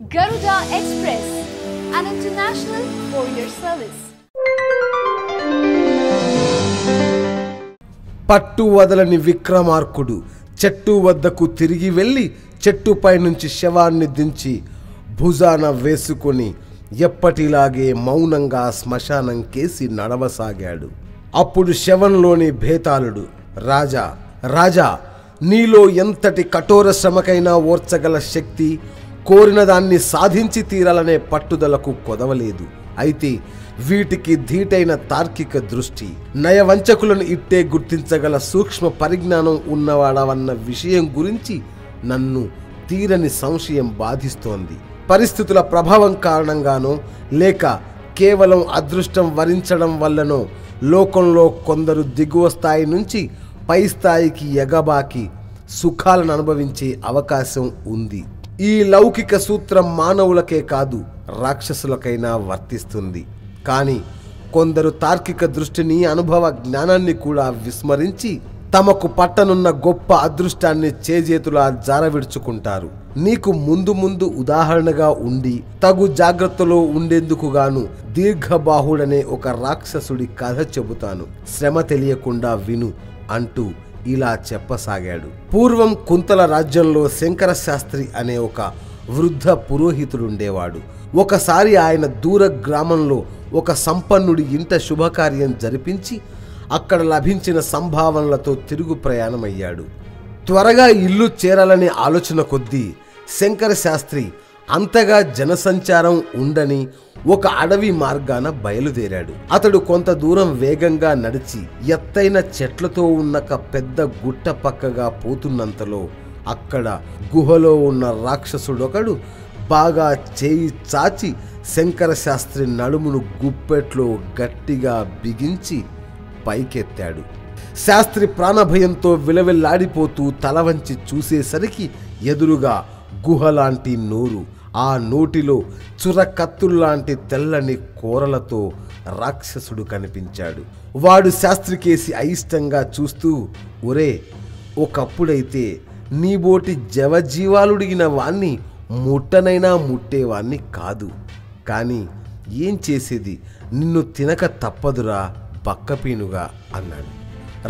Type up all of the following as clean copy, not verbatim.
Garuda Express, an international courier service. పట్టు వదలని విక్రమార్కుడు చెట్టు వద్దకు తిరిగి వెళ్ళి చెట్టుపై నుంచి శవాన్ని దించి భుజాన వేసుకొని ఎప్పటిలాగే మౌనంగా శ్మశానం కేసి నడవసాగాడు. అప్పుడు శవంలోని భేతాళుడు, రాజా రాజా, నీలో ఎంతటి కఠోర శ్రమకైనా ఓర్చగల శక్తి, కోరిన దాన్ని సాధించి తీరాలనే పట్టుదలకు కొదవలేదు. అయితే వీటికి ధీటైన తార్కిక దృష్టి, నయవంచకులను ఇట్టే గుర్తించగల సూక్ష్మ పరిజ్ఞానం ఉన్నవాడవన్న విషయం గురించి నన్ను తీరని సంశయం బాధిస్తోంది. పరిస్థితుల ప్రభావం కారణంగానో లేక కేవలం అదృష్టం వరించడం వల్లనో లోకంలో కొందరు దిగువ స్థాయి నుంచి పై స్థాయికి ఎగబాకి సుఖాలను అనుభవించే అవకాశం ఉంది. ఈ లౌకిక సూత్రం మానవులకే కాదు, రాక్షసులకైనా వర్తిస్తుంది. కానీ కొందరు తార్కిక దృష్టిని, అనుభవ జ్ఞానాన్ని కూడా విస్మరించి తమకు పట్టనున్న గొప్ప అదృష్టాన్ని చేజేతులా జారవిడుచుకుంటారు. నీకు ముందు ఉదాహరణగా ఉండి తగు జాగ్రత్తలో ఉండేందుకు గాను దీర్ఘబాహుడనే ఒక రాక్షసుడి కథ చెబుతాను, శ్రమ తెలియకుండా విను అంటూ ఇలా చెప్పసాగాడు. పూర్వం కుంతల రాజ్యంలో శంకర శాస్త్రి అనే ఒక వృద్ధ పురోహితుడుండేవాడు. ఒకసారి ఆయన దూర గ్రామంలో ఒక సంపన్నుడి ఇంట శుభకార్యం జరిపించి అక్కడ లభించిన సంభావనలతో తిరుగు ప్రయాణమయ్యాడు. త్వరగా ఇల్లు చేరాలనే ఆలోచన కొద్దీ శంకర శాస్త్రి అంతగా జనసంచారం ఉండని ఒక అడవి మార్గాన బయలుదేరాడు. అతడు కొంత దూరం వేగంగా నడిచి ఎత్తైన చెట్లతో ఉన్న పెద్ద గుట్ట పక్కగా పోతున్నంతలో అక్కడ గుహలో ఉన్న రాక్షసుడొకడు బాగా చేయి చాచి శంకర శాస్త్రి నడుమును గుప్పెట్లో గట్టిగా బిగించి పైకెత్తాడు. శాస్త్రి ప్రాణభయంతో విలవిల్లాడిపోతూ తల వంచి చూసేసరికి ఎదురుగా గుహలాంటి నోరు, ఆ నోటిలో చురకత్తుల్లాంటి తెల్లని కూరలతో రాక్షసుడు కనిపించాడు. వాడు శాస్త్రికేసి అయిష్టంగా చూస్తూ, ఒరే, ఒకప్పుడైతే నీబోటి జవజీవాలుడిగిన వాణ్ణి ముట్టనైనా ముట్టేవాణ్ణి కాదు. కానీ ఏం చేసేది, నిన్ను తినక తప్పదురా బక్కపీనుగా అన్నాడు.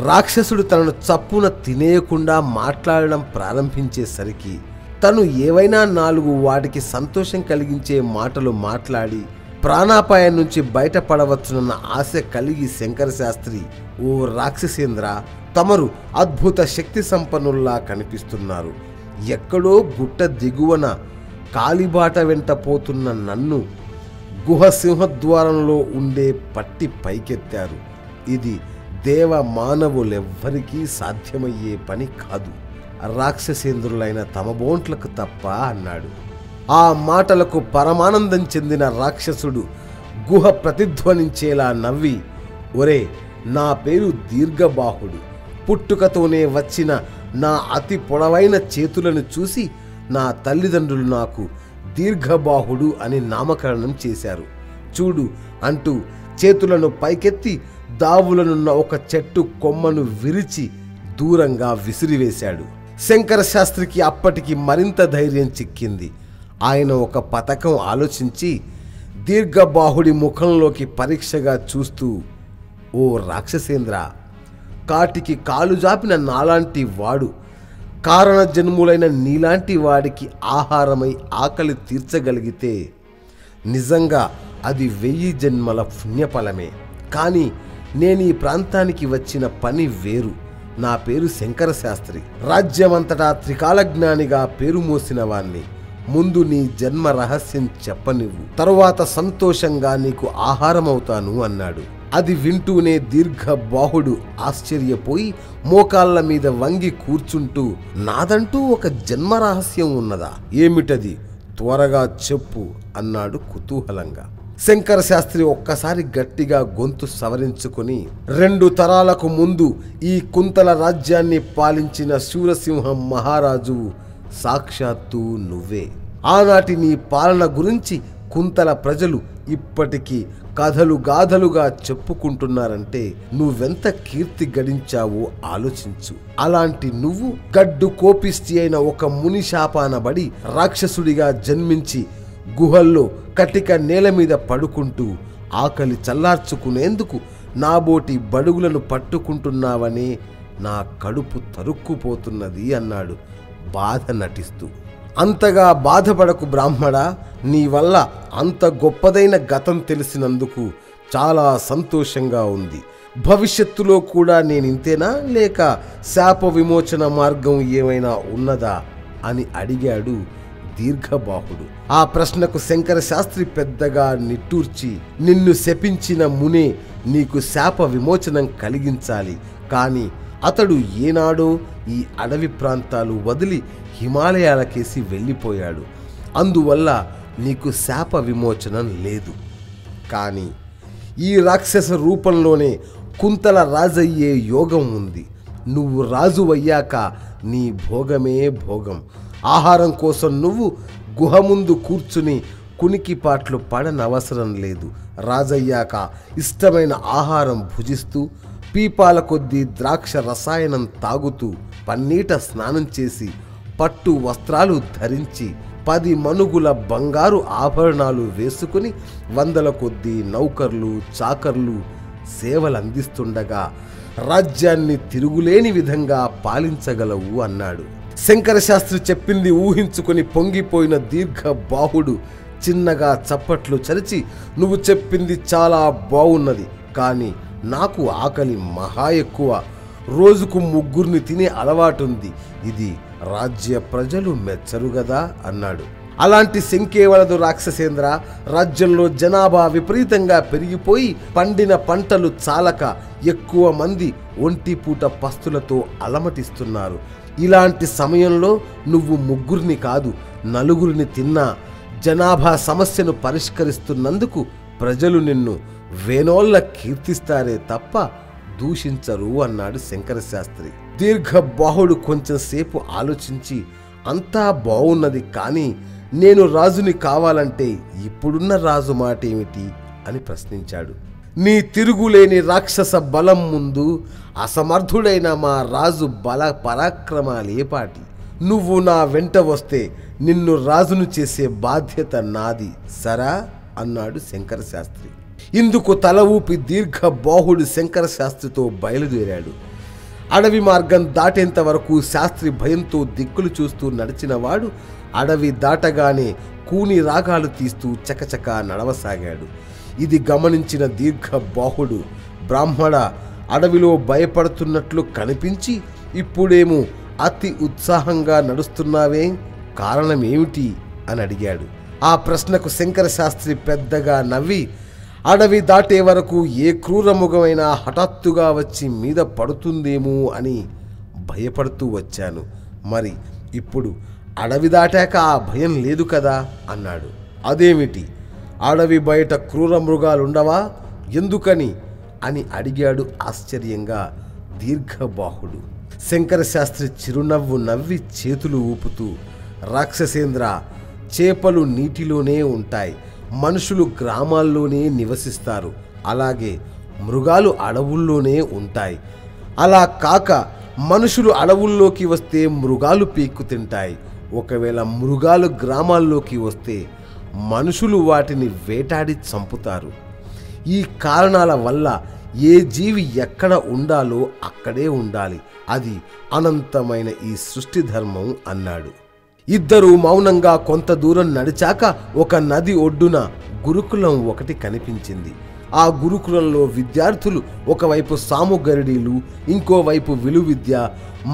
రాక్షసుడు తనను చప్పున తినేయకుండా మాట్లాడడం ప్రారంభించేసరికి తను ఏవైనా 4 వాటికి సంతోషం కలిగించే మాటలు మాట్లాడి ప్రాణాపాయం నుంచి బయటపడవచ్చునన్న ఆశ కలిగి శంకర శాస్త్రి, ఓ రాక్షసేంద్ర, తమరు అద్భుత శక్తి సంపన్నుల్లా కనిపిస్తున్నారు. ఎక్కడో గుట్ట దిగువన కాలిబాట వెంట పోతున్న నన్ను గుహ సింహద్వారంలో ఉండే పట్టి పైకెత్తారు. ఇది దేవ మానవులెవ్వరికీ సాధ్యమయ్యే పని కాదు, రాక్షసేంద్రులైన తమ బోంట్లకు తప్ప అన్నాడు. ఆ మాటలకు పరమానందం చెందిన రాక్షసుడు గుహ ప్రతిధ్వనించేలా నవ్వి, ఒరే, నా పేరు దీర్ఘబాహుడు. పుట్టుకతోనే వచ్చిన నా అతి పొడవైన చేతులను చూసి నా తల్లిదండ్రులు నాకు దీర్ఘబాహుడు అని నామకరణం చేశారు. చూడు అంటూ చేతులను పైకెత్తి దావులనున్న ఒక చెట్టు కొమ్మను విరిచి దూరంగా విసిరివేశాడు. శంకర శాస్త్రికి అప్పటికి మరింత ధైర్యం చిక్కింది. ఆయన ఒక పథకం ఆలోచించి దీర్ఘబాహుడి ముఖంలోకి పరీక్షగా చూస్తూ, ఓ రాక్షసేంద్ర, కాటికి కాలు జాపిన నాలాంటి వాడు కారణ జన్ములైన నీలాంటి వాడికి ఆహారమై ఆకలి తీర్చగలిగితే నిజంగా అది 1000 జన్మల పుణ్యఫలమే. కానీ నేను ఈ ప్రాంతానికి వచ్చిన పని వేరు. నా పేరు శంకర శాస్త్రి, రాజ్యమంతటా త్రికాలజ్ఞానిగా పేరు మోసిన వాణ్ణి. ముందు నీ జన్మ రహస్యం చెప్పనివ్వు, తరువాత సంతోషంగా నీకు ఆహారమవుతాను అన్నాడు. అది వింటూనే దీర్ఘబాహుడు ఆశ్చర్యపోయి మోకాళ్ళ మీద వంగి కూర్చుంటూ, నాదంటూ ఒక జన్మ రహస్యం ఉన్నదా? ఏమిటది? త్వరగా చెప్పు అన్నాడు కుతూహలంగా. శంకర శాస్త్రి ఒక్కసారి గట్టిగా గొంతు సవరించుకుని, 2 తరాలకు ముందు ఈ కుంతల రాజ్యాన్ని పాలించిన శూరసింహం మహారాజు సాక్షాత్తు నువ్వే. ఆనాటి నీ పాలన గురించి కుంతల ప్రజలు ఇప్పటికీ కథలు గాథలుగా చెప్పుకుంటున్నారంటే నువ్వెంత కీర్తి గడించావో ఆలోచించు. అలాంటి నువ్వు గడ్డు కోపిష్టి అయిన ఒక ముని శాపానబడి రాక్షసుడిగా జన్మించి గుహల్లో కటిక నేల మీద పడుకుంటూ ఆకలి చల్లార్చుకునేందుకు నాబోటి బడుగులను పట్టుకుంటున్నావనే నా కడుపు తరుక్కుపోతున్నది అన్నాడు బాధ నటిస్తూ. అంతగా బాధపడకు బ్రాహ్మడా, నీ వల్ల అంత గొప్పదైన గతం తెలిసినందుకు చాలా సంతోషంగా ఉంది. భవిష్యత్తులో కూడా నేనింతేనా, లేక శాప విమోచన మార్గం ఏమైనా ఉన్నదా అని అడిగాడు దీర్ఘబాహుడు. ఆ ప్రశ్నకు శంకర శాస్త్రి పెద్దగా నిట్టూర్చి, నిన్ను శపించిన మునే నీకు శాప విమోచనం కలిగించాలి, కానీ అతడు ఏనాడో ఈ అడవి ప్రాంతాలు వదిలి హిమాలయాలకేసి వెళ్ళిపోయాడు. అందువల్ల నీకు శాప విమోచనం లేదు. కానీ ఈ రాక్షస రూపంలోనే కుంతల రాజయ్యే యోగం ఉంది. నువ్వు రాజు అయ్యాక నీ భోగమే భోగం. ఆహారం కోసం నువ్వు గుహ ముందు కూర్చుని కునికిపాట్లు పడనవసరం లేదు. రాజయ్యాక ఇష్టమైన ఆహారం భుజిస్తూ పీపాల కొద్దీ ద్రాక్ష రసాయనం తాగుతూ పన్నీట స్నానం చేసి పట్టు వస్త్రాలు ధరించి 10 మనుగుల బంగారు ఆభరణాలు వేసుకుని 100ల కొద్దీ నౌకర్లు చాకర్లు సేవలందిస్తుండగా రాజ్యాన్ని తిరుగులేని విధంగా పాలించగలవు అన్నాడు. శంకర శాస్త్రి చెప్పింది ఊహించుకొని పొంగిపోయిన దీర్ఘబాహుడు చిన్నగా చప్పట్లు చరిచి, నువ్వు చెప్పింది చాలా బాగున్నది, కానీ నాకు ఆకలి మహా ఎక్కువ. రోజుకు 3 తినే అలవాటుంది. ఇది రాజ్య ప్రజలు మెచ్చరు గదా అన్నాడు. అలాంటి శంకేవలదు రాక్షసేంద్ర. రాజ్యంలో జనాభా విపరీతంగా పెరిగిపోయి పండిన పంటలు చాలక ఎక్కువ మంది ఒంటిపూట పస్తులతో అలమటిస్తున్నారు. ఇలాంటి సమయంలో నువ్వు 3 కాదు 4 తిన్నా జనాభా సమస్యను పరిష్కరిస్తున్నందుకు ప్రజలు నిన్ను వేనోళ్ళ కీర్తిస్తారే తప్ప దూషించరు అన్నాడు శంకర శాస్త్రి. దీర్ఘబాహుడు కొంచెం సేపు ఆలోచించి, అంతా బాగున్నది, కానీ నేను రాజుని కావాలంటే ఇప్పుడున్న రాజు మాట ఏమిటి అని ప్రశ్నించాడు. నీ తిరుగులేని రాక్షస బలం ముందు అసమర్థుడైన మా రాజు బల పరాక్రమాలేపాటి. నువ్వు నా వెంట వస్తే నిన్ను రాజును చేసే బాధ్యత నాది సరా అన్నాడు శంకర శాస్త్రి. ఇందుకు తల ఊపి దీర్ఘబాహుడు శంకర శాస్త్రితో బయలుదేరాడు. అడవి మార్గం దాటేంత వరకు శాస్త్రి భయంతో దిక్కులు చూస్తూ నడిచినవాడు అడవి దాటగానే కూని రాగాలు తీస్తూ చకచక నడవసాగాడు. ఇది గమనించిన దీర్ఘబాహుడు, బ్రాహ్మణ, అడవిలో భయపడుతున్నట్లు కనిపించి ఇప్పుడేమో అతి ఉత్సాహంగా నడుస్తున్నావే, కారణమేమిటి అని అడిగాడు. ఆ ప్రశ్నకు శంకర శాస్త్రి పెద్దగా నవ్వి, అడవి దాటే వరకు ఏ క్రూరముఖమైనా హఠాత్తుగా వచ్చి మీద పడుతుందేమో అని భయపడుతూ వచ్చాను. మరి ఇప్పుడు అడవి దాటాక ఆ భయం లేదు కదా అన్నాడు. అదేమిటి, అడవి బయట క్రూర మృగాలుండవా, ఎందుకని అని అడిగాడు ఆశ్చర్యంగా దీర్ఘబాహుడు. శంకర శాస్త్రి చిరునవ్వు నవ్వి చేతులు ఊపుతూ, రాక్షసేంద్ర, చేపలు నీటిలోనే ఉంటాయి, మనుషులు గ్రామాల్లోనే నివసిస్తారు, అలాగే మృగాలు అడవుల్లోనే ఉంటాయి. అలా కాక మనుషులు అడవుల్లోకి వస్తే మృగాలు పీక్కు తింటాయి. ఒకవేళ మృగాలు గ్రామాల్లోకి వస్తే మనుషులు వాటిని వేటాడి చంపుతారు. ఈ కారణాల వల్ల ఏ జీవి ఎక్కడ ఉండాలో అక్కడే ఉండాలి. అది అనంతమైన ఈ సృష్టి ధర్మం అన్నాడు. ఇద్దరూ మౌనంగా కొంత దూరం నడిచాక ఒక నది ఒడ్డున గురుకులం ఒకటి కనిపించింది. ఆ గురుకులంలో విద్యార్థులు ఒకవైపు సాముగరిడీలు, ఇంకోవైపు విలువిద్య,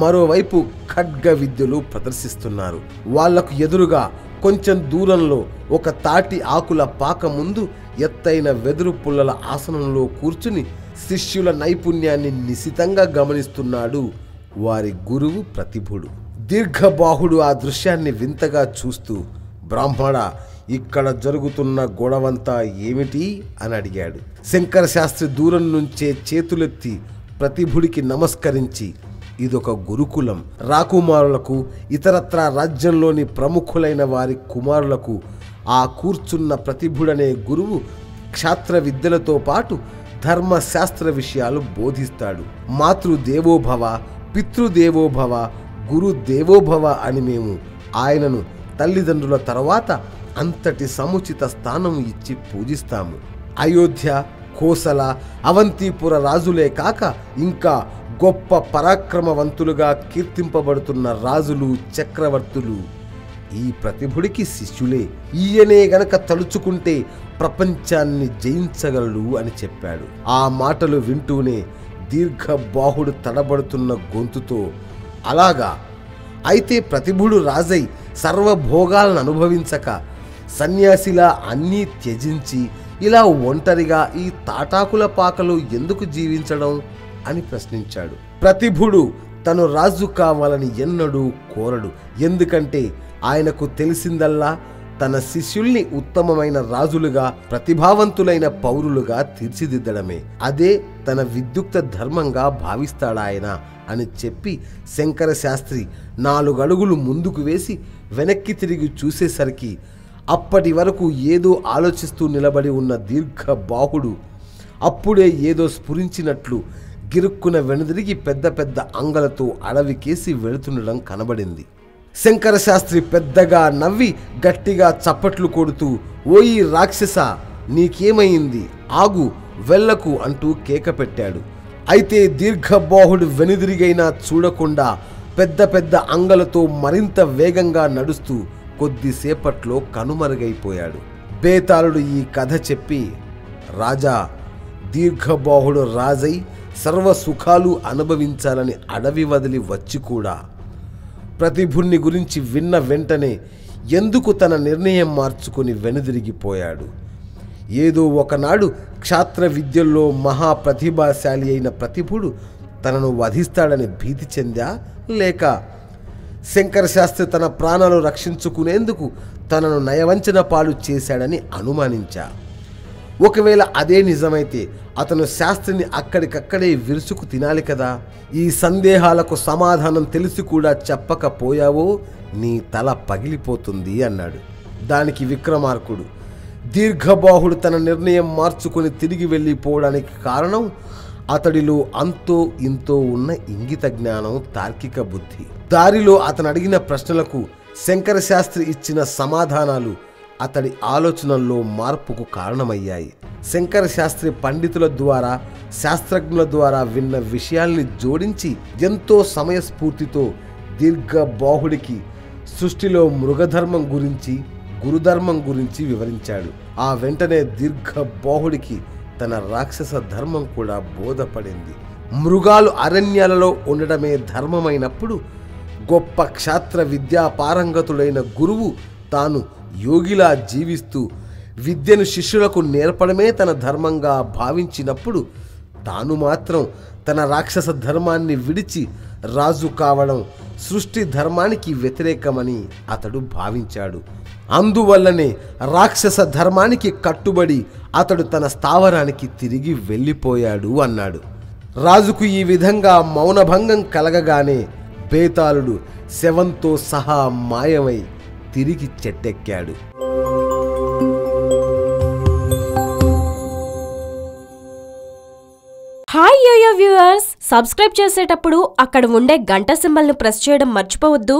మరోవైపు ఖడ్గ విద్యలు ప్రదర్శిస్తున్నారు. వాళ్లకు ఎదురుగా కొంచెం దూరంలో ఒక తాటి ఆకుల పాక ముందు ఎత్తైన వెదురు పుల్లల ఆసనంలో కూర్చుని శిష్యుల నైపుణ్యాన్ని నిశితంగా గమనిస్తున్నాడు వారి గురువు ప్రతిభుడు. దీర్ఘబాహుడు ఆ దృశ్యాన్ని వింతగా చూస్తూ, బ్రాహ్మణ, ఇక్కడ జరుగుతున్న గొడవంతా ఏమిటి అని అడిగాడు. శంకర శాస్త్రి దూరం నుంచే చేతులెత్తి ప్రతిభుడికి నమస్కరించి, ఇదొక గురుకులం. రాకుమారులకు, ఇతరత్రా రాజ్యంలోని ప్రముఖులైన వారి కుమారులకు ఆ కూర్చున్న ప్రతిభుడనే గురువు క్షాత్ర విద్యలతో పాటు ధర్మశాస్త్ర విషయాలు బోధిస్తాడు. మాతృదేవోభవ, పితృదేవోభవ, గురుదేవోభవ అని మేము ఆయనను తల్లిదండ్రుల తర్వాత అంతటి సముచిత స్థానం ఇచ్చి పూజిస్తాము. అయోధ్య, కోసల, అవంతిపుర రాజులే కాక ఇంకా గొప్ప పరాక్రమవంతులుగా కీర్తింపబడుతున్న రాజులు, చక్రవర్తులు ఈ ప్రతిభుడికి శిష్యులే. ఈయనే గనక తలుచుకుంటే ప్రపంచాన్ని జయించగలడు అని చెప్పాడు. ఆ మాటలు వింటూనే దీర్ఘబాహుడు తడబడుతున్న గొంతుతో, అలాగా, అయితే ప్రతిభుడు రాజై సర్వభోగాలను అనుభవించక సన్యాసిలా అన్నీ త్యజించి ఇలా ఒంటరిగా ఈ తాటాకుల పాకలో ఎందుకు జీవించడం అని ప్రశ్నించాడు. ప్రతిభుడు తను రాజు కావాలని ఎన్నడూ కోరడు. ఎందుకంటే ఆయనకు తెలిసిందల్లా తన శిష్యుల్ని ఉత్తమమైన రాజులుగా, ప్రతిభావంతులైన పౌరులుగా తీర్చిదిద్దడమే. అదే తన విద్యుక్త ధర్మంగా భావిస్తాడాయన అని చెప్పి శంకర శాస్త్రి 4 అడుగులు ముందుకు వేసి వెనక్కి తిరిగి చూసేసరికి అప్పటి వరకు ఏదో ఆలోచిస్తూ నిలబడి ఉన్న దీర్ఘబాహుడు అప్పుడే ఏదో స్ఫురించినట్లు గిరుక్కున వెనుదిరిగి పెద్ద పెద్ద అంగలతో అడవికేసి వెళుతుండడం కనబడింది. శంకర శాస్త్రి పెద్దగా నవ్వి గట్టిగా చప్పట్లు కొడుతూ, ఓయి రాక్షస, నీకేమైంది? ఆగు, వెళ్ళకు అంటూ కేక పెట్టాడు. అయితే దీర్ఘబాహుడు వెనుదిరిగైనా చూడకుండా పెద్ద పెద్ద అంగలతో మరింత వేగంగా నడుస్తూ కొద్దిసేపట్లో కనుమరుగైపోయాడు. బేతాళుడు ఈ కథ చెప్పి, రాజా, దీర్ఘబాహుడు రాజై సర్వ సుఖాలు అనుభవించాలని అడవి వదిలి వచ్చి కూడా ప్రతిభుణ్ణి గురించి విన్న వెంటనే ఎందుకు తన నిర్ణయం మార్చుకొని వెనుదిరిగిపోయాడు? ఏదో ఒకనాడు క్షాత్ర విద్యల్లో మహాప్రతిభాశాలి అయిన ప్రతిభుడు తనను వధిస్తాడని భీతి చెందా, లేక శంకర శాస్త్రి తన ప్రాణాలు రక్షించుకునేందుకు తనను నయవంచన పాలు చేశాడని అనుమానించా? ఒకవేళ అదే నిజమైతే అతను శాస్త్రిని అక్కడికక్కడే విరుచుకు తినాలి కదా. ఈ సందేహాలకు సమాధానం తెలిసి కూడా చెప్పకపోయావో నీ తల పగిలిపోతుంది అన్నాడు. దానికి విక్రమార్కుడు, దీర్ఘబాహుడు తన నిర్ణయం మార్చుకొని తిరిగి వెళ్ళిపోవడానికి కారణం అతడిలో అంతో ఇంతో ఉన్న ఇంగిత జ్ఞానం, తార్కిక బుద్ధి. దారిలో అతను అడిగిన ప్రశ్నలకు శంకర శాస్త్రి ఇచ్చిన సమాధానాలు అతడి ఆలోచనల్లో మార్పుకు కారణమయ్యాయి. శంకర శాస్త్రి పండితుల ద్వారా, శాస్త్రజ్ఞుల ద్వారా విన్న విషయాల్ని జోడించి ఎంతో సమయస్ఫూర్తితో దీర్ఘబాహుడికి సృష్టిలో మృగధర్మం గురించి, గురుధర్మం గురించి వివరించాడు. ఆ వెంటనే దీర్ఘబాహుడికి తన రాక్షస ధర్మం కూడా బోధపడింది. మృగాలు అరణ్యాలలో ఉండడమే ధర్మమైనప్పుడు గొప్ప క్షాత్ర విద్యా పారంగతుడైన గురువు తాను యోగిలా జీవిస్తూ విద్యను శిష్యులకు నేర్పడమే తన ధర్మంగా భావించినప్పుడు తాను మాత్రం తన రాక్షస ధర్మాన్ని విడిచి రాజు కావడం సృష్టి ధర్మానికి వ్యతిరేకమని అతడు భావించాడు. అందువల్లనే రాక్షస ధర్మానికి కట్టుబడి అతడు తన స్థావరానికి తిరిగి వెళ్ళిపోయాడు అన్నాడు. రాజుకు ఈ విధంగా మౌనభంగం కలగగానే బేతాళుడు శవంతో సహా మాయమై తిరిగి చెట్టెక్కాడు. హాయ్ యోయో వ్యూవర్స్, సబ్స్క్రైబ్ చేసేటప్పుడు అక్కడ ఉండే గంట సింబల్ను ప్రెస్ చేయడం మర్చిపోవద్దు.